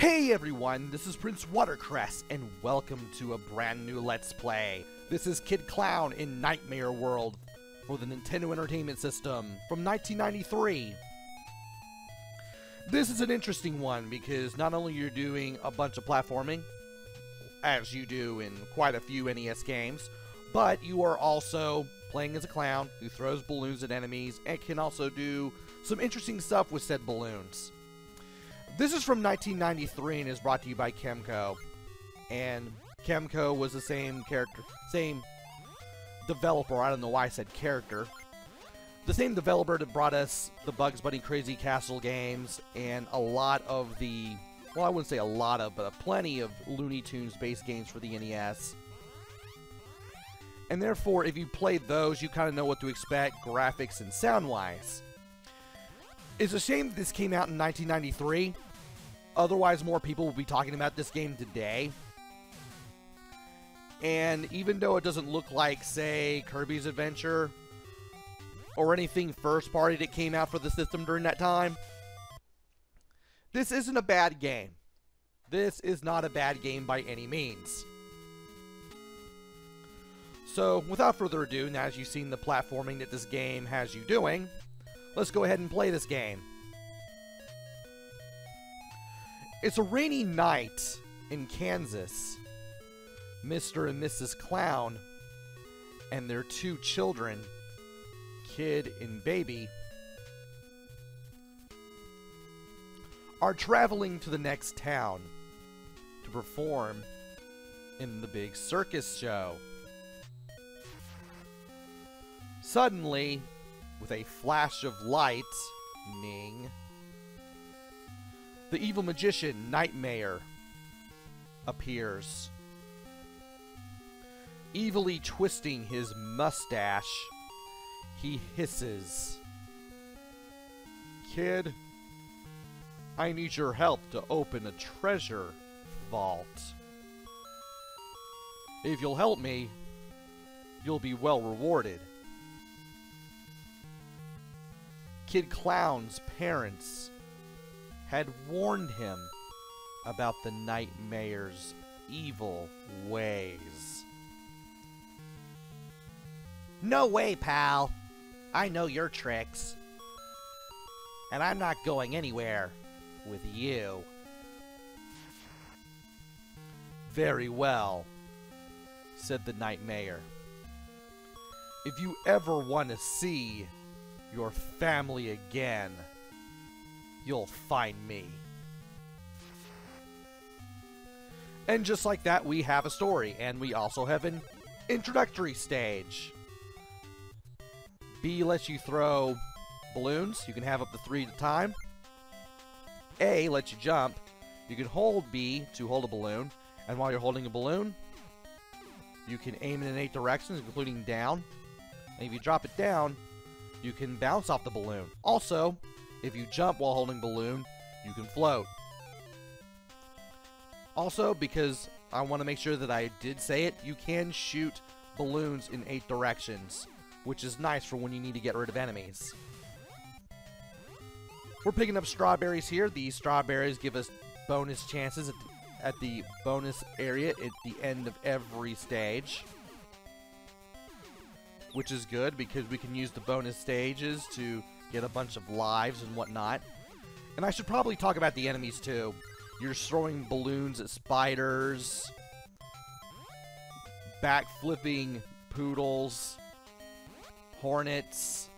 Hey everyone, this is PrinceWatercress, and welcome to a brand new Let's Play. This is Kid Klown in Nightmare World for the Nintendo Entertainment System from 1993. This is an interesting one because not only you're doing a bunch of platforming, as you do in quite a few NES games, but you are also playing as a clown who throws balloons at enemies and can also do some interesting stuff with said balloons. This is from 1993 and is brought to you by Kemco. And Kemco was the same developer, I don't know why I said character. The same developer that brought us the Bugs Bunny Crazy Castle games and a lot of the, well, I wouldn't say a lot of, but plenty of Looney Tunes based games for the NES. And therefore, if you played those, you kind of know what to expect, graphics and sound-wise. It's a shame that this came out in 1993. Otherwise, more people will be talking about this game today. And even though it doesn't look like, say, Kirby's Adventure or anything first party that came out for the system during that time, this isn't a bad game. This is not a bad game by any means. So, without further ado, now as you've seen the platforming that this game has you doing, let's go ahead and play this game. It's a rainy night in Kansas. Mr. and Mrs. Klown and their two children, Kid and Baby, are traveling to the next town to perform in the big circus show. Suddenly, with a flash of light, the evil magician, Nightmare, appears. Evilly twisting his mustache, he hisses, "Kid, I need your help to open a treasure vault. If you'll help me, you'll be well rewarded." Kid Klown's parents had warned him about the Nightmare's evil ways. "No way, pal. I know your tricks. And I'm not going anywhere with you." "Very well," said the Nightmare. "If you ever want to see your family again, you'll find me." And just like that, we have a story, and we also have an introductory stage. B lets you throw balloons. You can have up to 3 at a time. A lets you jump. You can hold B to hold a balloon, and while you're holding a balloon, you can aim it in 8 directions, including down. And if you drop it down, you can bounce off the balloon. Also, if you jump while holding balloon, you can float. Also, because I want to make sure that I did say it, you can shoot balloons in 8 directions, which is nice for when you need to get rid of enemies. We're picking up strawberries here. These strawberries give us bonus chances at the bonus area at the end of every stage, which is good because we can use the bonus stages to get a bunch of lives and whatnot. And I should probably talk about the enemies too. You're throwing balloons at spiders, backflipping poodles, hornets.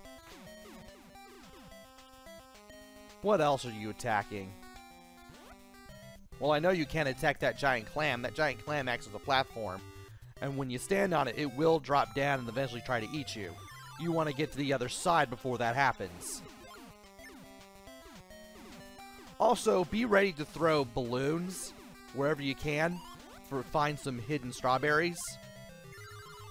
What else are you attacking? Well, I know you can't attack that giant clam. That giant clam acts as a platform. And when you stand on it, it will drop down and eventually try to eat you. You want to get to the other side before that happens. Also, be ready to throw balloons wherever you can to find some hidden strawberries.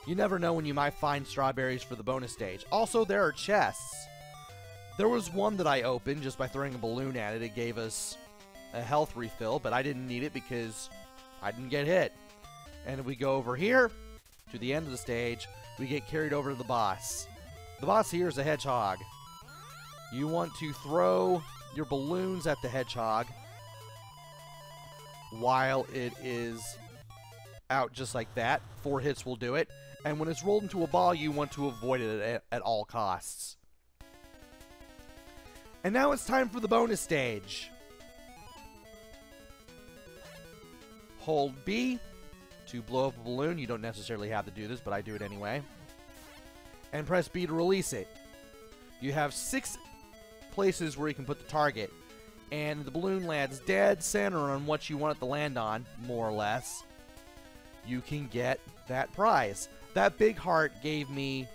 You never know when you might find strawberries for the bonus stage. Also, there are chests. There was one that I opened just by throwing a balloon at it. It gave us a health refill, but I didn't need it because I didn't get hit. And if we go over here, to the end of the stage, we get carried over to the boss. The boss here is a hedgehog. You want to throw your balloons at the hedgehog while it is out just like that. 4 hits will do it. And when it's rolled into a ball, you want to avoid it at all costs. And now it's time for the bonus stage. Hold B to blow up a balloon. You don't necessarily have to do this, but I do it anyway. And press B to release it. You have 6 places where you can put the target. And the balloon lands dead center on what you want it to land on, more or less. You can get that prize. That big heart gave me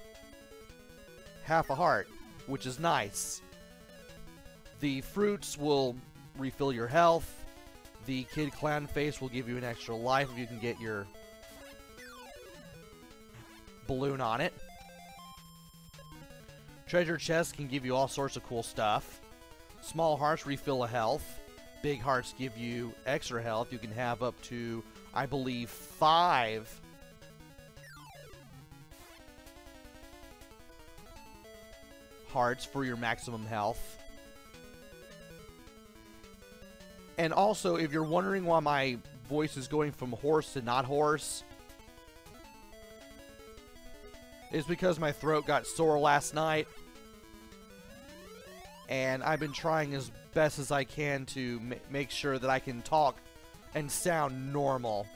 half a heart, which is nice. The fruits will refill your health. The Kid Klown face will give you an extra life if you can get your balloon on it. Treasure chests can give you all sorts of cool stuff. Small hearts refill a health. Big hearts give you extra health. You can have up to, I believe, 5 hearts for your maximum health. And also, if you're wondering why my voice is going from hoarse to not hoarse, it's because my throat got sore last night. And I've been trying as best as I can to make sure that I can talk and sound normal.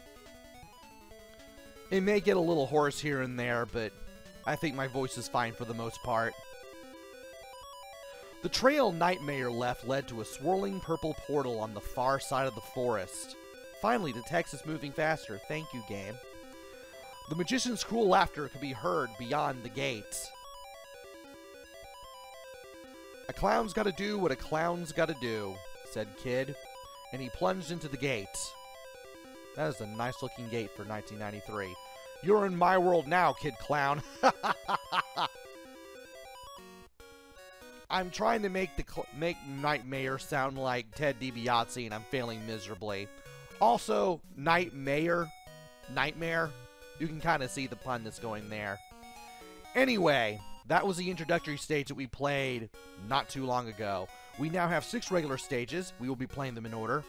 It may get a little hoarse here and there, but I think my voice is fine for the most part. The trail Nightmare left led to a swirling purple portal on the far side of the forest. Finally, the text is moving faster. Thank you, game. The magician's cruel laughter could be heard beyond the gate. A clown's gotta do what a clown's gotta do, said Kid, and he plunged into the gate. That is a nice-looking gate for 1993. You're in my world now, Kid Klown. I'm trying to make Nightmare sound like Ted DiBiase, and I'm failing miserably. Also, Nightmare, you can kind of see the pun that's going there. Anyway, that was the introductory stage that we played not too long ago. We now have 6 regular stages. We will be playing them in order.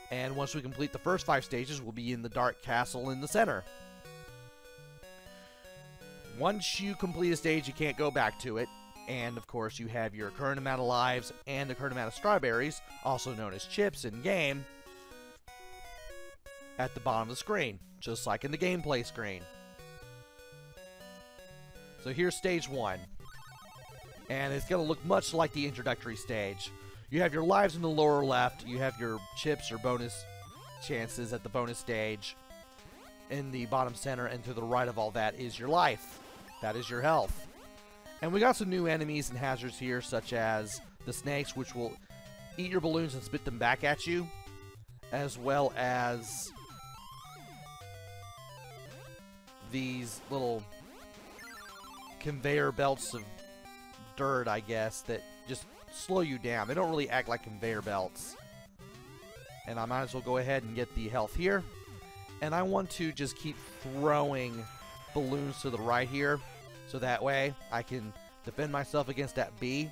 And once we complete the first 5 stages, we'll be in the Dark Castle in the center. Once you complete a stage, you can't go back to it. And, of course, you have your current amount of lives and the current amount of strawberries, also known as chips in game, at the bottom of the screen, just like in the gameplay screen. So here's stage 1. And it's going to look much like the introductory stage. You have your lives in the lower left, you have your chips or bonus chances at the bonus stage in the bottom center, and to the right of all that is your life. That is your health. And we got some new enemies and hazards here, such as the snakes, which will eat your balloons and spit them back at you, as well as these little conveyor belts of dirt, I guess, that just slow you down. They don't really act like conveyor belts. And I might as well go ahead and get the health here. And I want to just keep throwing balloons to the right here, so that way I can defend myself against that bee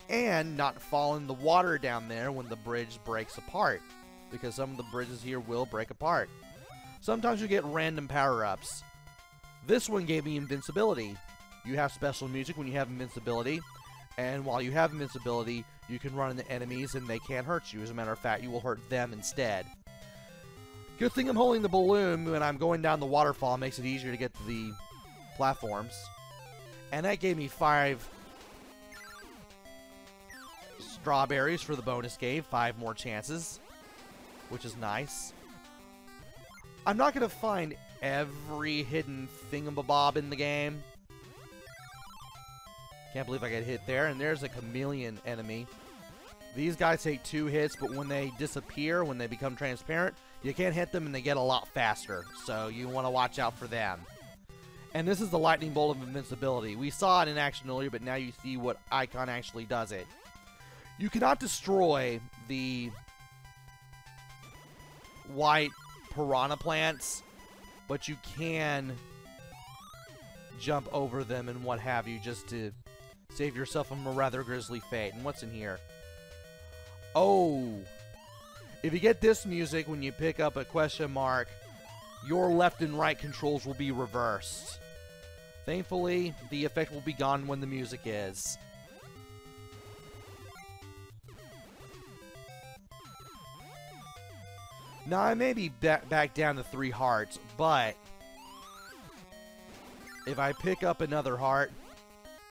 and not fall in the water down there when the bridge breaks apart, because some of the bridges here will break apart. Sometimes you get random power-ups. This one gave me invincibility. You have special music when you have invincibility, and while you have invincibility, you can run into enemies and they can't hurt you. As a matter of fact, you will hurt them instead. Good thing I'm holding the balloon when I'm going down the waterfall. It makes it easier to get to the platforms. And that gave me 5 strawberries for the bonus game. 5 more chances, which is nice. I'm not going to find every hidden thingamabob in the game. Can't believe I got hit there. And there's a chameleon enemy. These guys take 2 hits, but when they disappear, when they become transparent, you can't hit them and they get a lot faster. So you want to watch out for them. And this is the lightning bolt of invincibility. We saw it in action earlier, but now you see what icon actually does it. You cannot destroy the white piranha plants, but you can jump over them and what have you, just to save yourself from a rather grisly fate. And what's in here? Oh! If you get this music when you pick up a question mark, your left and right controls will be reversed. Thankfully, the effect will be gone when the music is. Now, I may be back down to 3 hearts, but if I pick up another heart,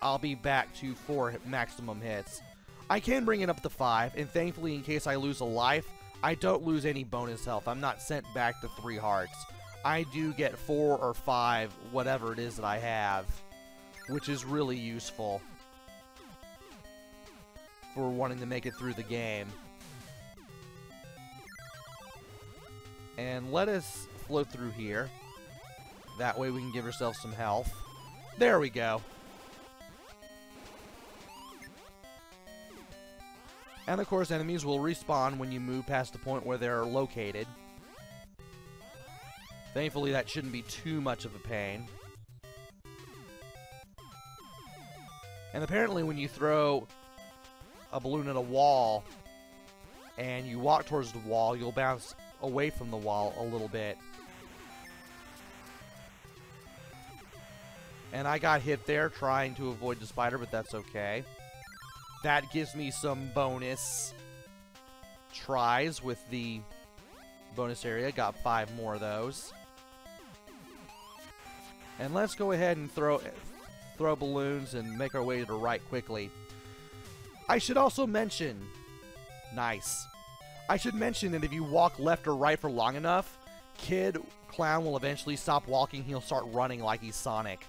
I'll be back to 4 maximum hits. I can bring it up to 5, and thankfully, in case I lose a life, I don't lose any bonus health. I'm not sent back to 3 hearts. I do get 4 or 5, whatever it is that I have, which is really useful for wanting to make it through the game. And let us float through here. That way we can give ourselves some health. There we go. And of course, enemies will respawn when you move past the point where they're located. Thankfully, that shouldn't be too much of a pain. And apparently, when you throw a balloon at a wall and you walk towards the wall, you'll bounce away from the wall a little bit. And I got hit there trying to avoid the spider, but that's okay. That gives me some bonus tries with the bonus area. Got 5 more of those. And let's go ahead and throw balloons and make our way to the right quickly. I should also mention... Nice. I should mention that if you walk left or right for long enough, Kid Klown will eventually stop walking. He'll start running like he's Sonic.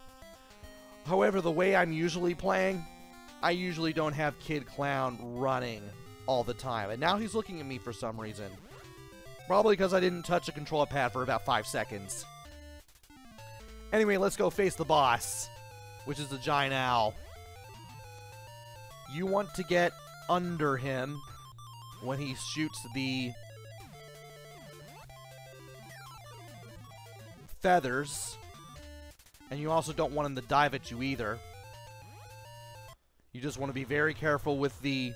However, the way I'm usually playing, I usually don't have Kid Klown running all the time. And now he's looking at me for some reason. Probably because I didn't touch a controller pad for about 5 seconds. Anyway, let's go face the boss, which is the giant owl. You want to get under him when he shoots the feathers. And you also don't want him to dive at you either. You just want to be very careful with the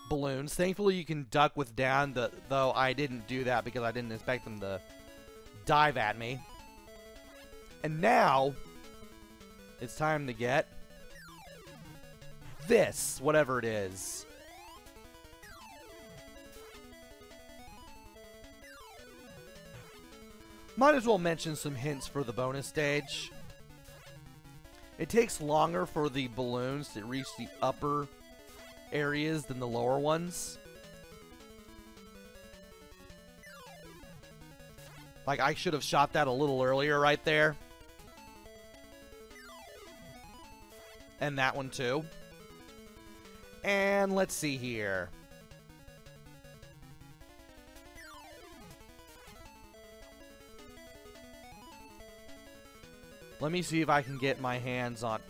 balloons. Thankfully, you can duck with down, though I didn't do that because I didn't expect them to dive at me. And now, it's time to get this, whatever it is. Might as well mention some hints for the bonus stage. It takes longer for the balloons to reach the upper areas than the lower ones. Like, I should have shot that a little earlier right there. And that one too. And let's see here. Let me see if I can get my hands on...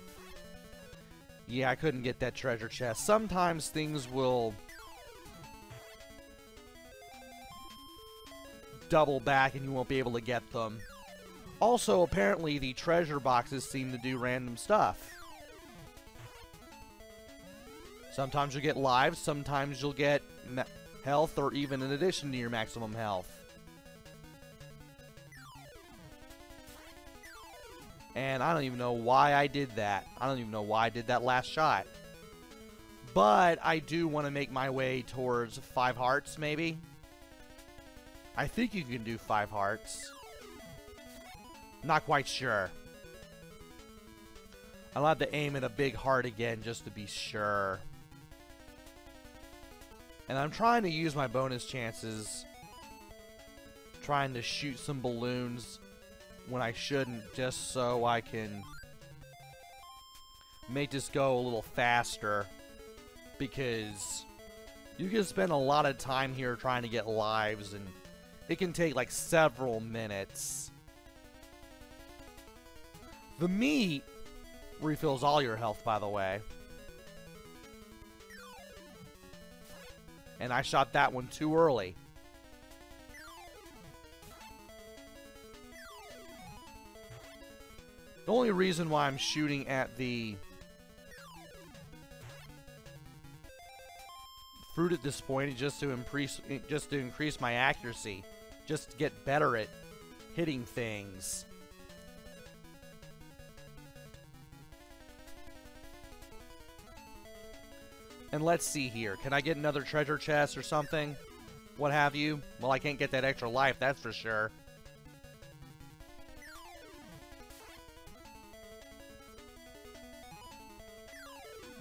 Yeah, I couldn't get that treasure chest. Sometimes things will double back and you won't be able to get them. Also, apparently the treasure boxes seem to do random stuff. Sometimes you'll get lives, sometimes you'll get health, or even in addition to your maximum health. And I don't even know why I did that. I don't even know why I did that last shot. But I do want to make my way towards 5 hearts, maybe. I think you can do 5 hearts. Not quite sure. I'll have to aim at a big heart again just to be sure. And I'm trying to use my bonus chances. Trying to shoot some balloons when I shouldn't, just so I can make this go a little faster. Because you can spend a lot of time here trying to get lives, and it can take like several minutes. The meat refills all your health, by the way. And I shot that one too early. The only reason why I'm shooting at the fruit at this point, just to increase my accuracy, just to get better at hitting things. And let's see here. Can I get another treasure chest or something? What have you? Well, I can't get that extra life, that's for sure.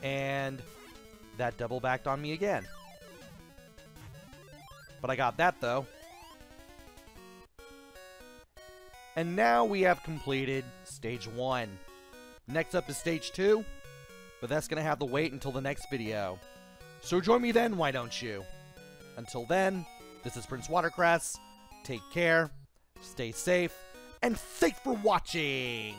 And that double backed on me again. But I got that, though. And now we have completed Stage 1. Next up is Stage 2. But that's going to have to wait until the next video. So join me then, why don't you? Until then, this is PrinceWatercress. Take care, stay safe, and thanks for watching!